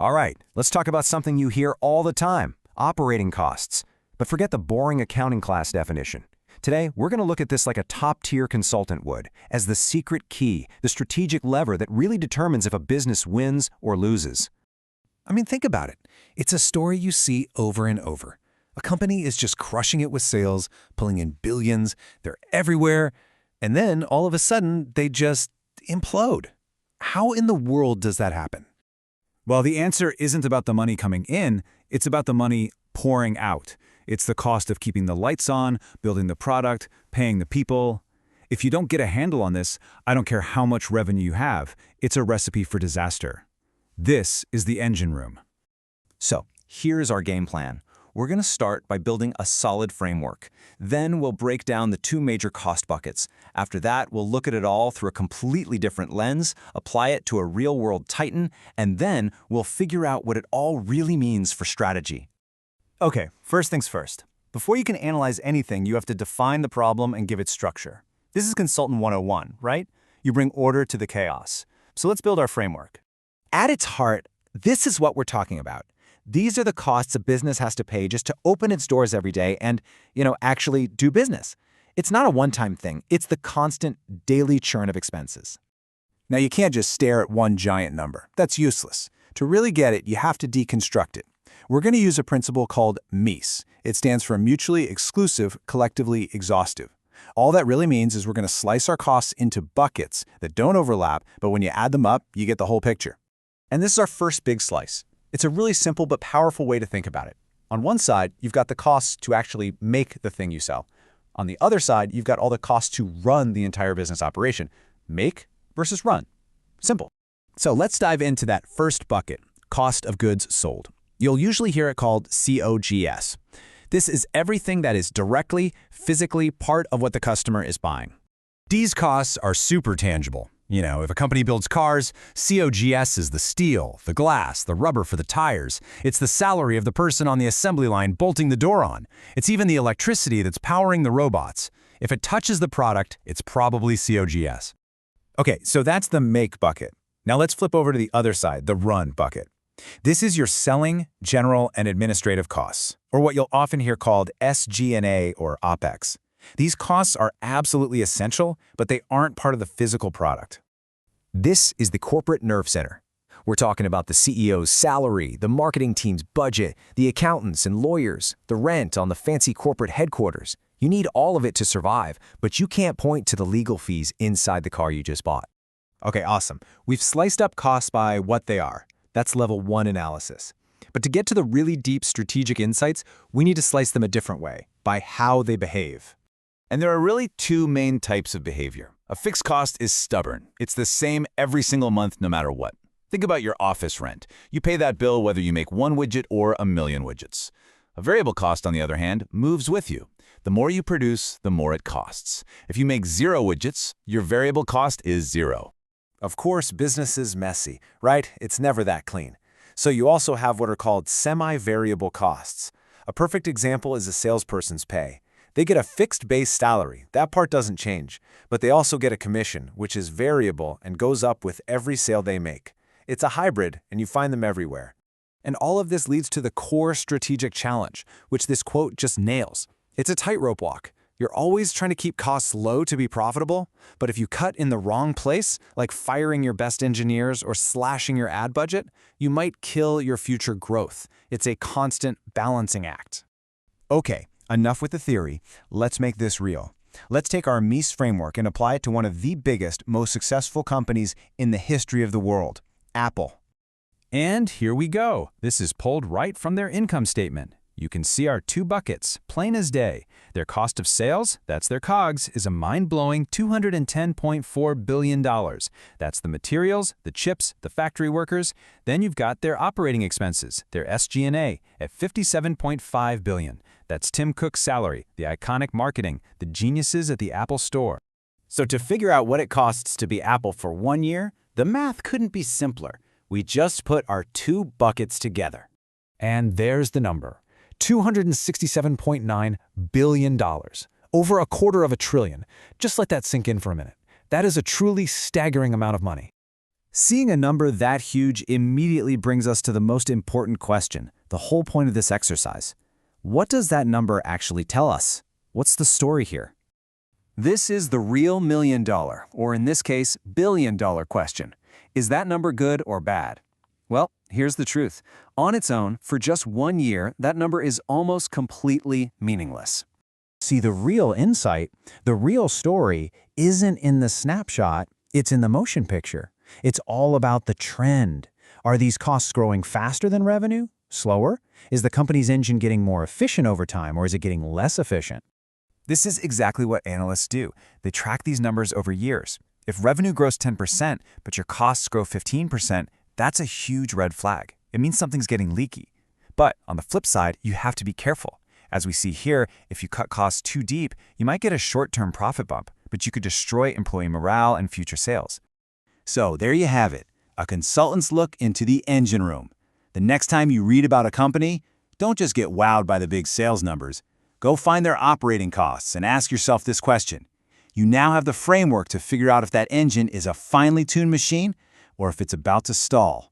All right, let's talk about something you hear all the time, operating costs. But forget the boring accounting class definition. Today, we're going to look at this like a top-tier consultant would, as the secret key, the strategic lever that really determines if a business wins or loses. I mean, think about it. It's a story you see over and over. A company is just crushing it with sales, pulling in billions, they're everywhere, and then all of a sudden, they just implode. How in the world does that happen? Well, the answer isn't about the money coming in, it's about the money pouring out. It's the cost of keeping the lights on, building the product, paying the people. If you don't get a handle on this, I don't care how much revenue you have, it's a recipe for disaster. This is the engine room. So, here's our game plan. We're going to start by building a solid framework. Then we'll break down the two major cost buckets. After that, we'll look at it all through a completely different lens, apply it to a real-world Titan, and then we'll figure out what it all really means for strategy. Okay, first things first. Before you can analyze anything, you have to define the problem and give it structure. This is Consultant 101, right? You bring order to the chaos. So let's build our framework. At its heart, this is what we're talking about. These are the costs a business has to pay just to open its doors every day and, actually do business. It's not a one-time thing. It's the constant daily churn of expenses. Now, you can't just stare at one giant number. That's useless. To really get it, you have to deconstruct it. We're going to use a principle called MEIS. It stands for mutually exclusive, collectively exhaustive. All that really means is we're going to slice our costs into buckets that don't overlap, but when you add them up, you get the whole picture. And this is our first big slice. It's a really simple but powerful way to think about it. On one side, you've got the costs to actually make the thing you sell. On the other side, you've got all the costs to run the entire business operation. Make versus run. Simple. So let's dive into that first bucket, cost of goods sold. You'll usually hear it called COGS. This is everything that is directly, physically part of what the customer is buying. These costs are super tangible. If a company builds cars, COGS is the steel, the glass, the rubber for the tires. It's the salary of the person on the assembly line bolting the door on. It's even the electricity that's powering the robots. If it touches the product, it's probably COGS. Okay, so that's the make bucket. Now let's flip over to the other side, the run bucket. This is your selling, general, and administrative costs, or what you'll often hear called SG&A or OPEX. These costs are absolutely essential, but they aren't part of the physical product. This is the corporate nerve center. We're talking about the CEO's salary, the marketing team's budget, the accountants and lawyers, the rent on the fancy corporate headquarters. You need all of it to survive, but you can't point to the legal fees inside the car you just bought. Okay, awesome. We've sliced up costs by what they are. That's level 1 analysis. But to get to the really deep strategic insights, we need to slice them a different way, by how they behave. And there are really two main types of behavior. A fixed cost is stubborn. It's the same every single month no matter what. Think about your office rent. You pay that bill whether you make one widget or a million widgets. A variable cost, on the other hand, moves with you. The more you produce, the more it costs. If you make 0 widgets, your variable cost is 0. Of course, business is messy, right? It's never that clean. So you also have what are called semi-variable costs. A perfect example is a salesperson's pay. They get a fixed base salary, that part doesn't change, but they also get a commission, which is variable and goes up with every sale they make. It's a hybrid, and you find them everywhere. And all of this leads to the core strategic challenge, which this quote just nails. It's a tightrope walk. You're always trying to keep costs low to be profitable, but if you cut in the wrong place, like firing your best engineers or slashing your ad budget, you might kill your future growth. It's a constant balancing act. Okay, enough with the theory. Let's make this real. Let's take our MEIS framework and apply it to one of the biggest, most successful companies in the history of the world, Apple. And here we go. This is pulled right from their income statement. You can see our two buckets, plain as day. Their cost of sales, that's their COGS, is a mind-blowing $210.4 billion. That's the materials, the chips, the factory workers. Then you've got their operating expenses, their SG&A, at $57.5 billion. That's Tim Cook's salary, the iconic marketing, the geniuses at the Apple Store. So to figure out what it costs to be Apple for 1 year, the math couldn't be simpler. We just put our two buckets together. And there's the number. $267.9 billion. Over $250 billion. Just let that sink in for a minute. That is a truly staggering amount of money. Seeing a number that huge immediately brings us to the most important question, the whole point of this exercise. What does that number actually tell us? What's the story here? This is the real $1 million, or in this case, $1 billion question. Is that number good or bad? Well, here's the truth. On its own, for just 1 year, that number is almost completely meaningless. See, the real insight, the real story, isn't in the snapshot, it's in the motion picture. It's all about the trend. Are these costs growing faster than revenue? Slower? Is the company's engine getting more efficient over time, or is it getting less efficient? This is exactly what analysts do. They track these numbers over years. If revenue grows 10%, but your costs grow 15%, that's a huge red flag. It means something's getting leaky. But on the flip side, you have to be careful. As we see here, if you cut costs too deep, you might get a short-term profit bump, but you could destroy employee morale and future sales. So there you have it, a consultant's look into the engine room. The next time you read about a company, don't just get wowed by the big sales numbers. Go find their operating costs and ask yourself this question. You now have the framework to figure out if that engine is a finely tuned machine or if it's about to stall.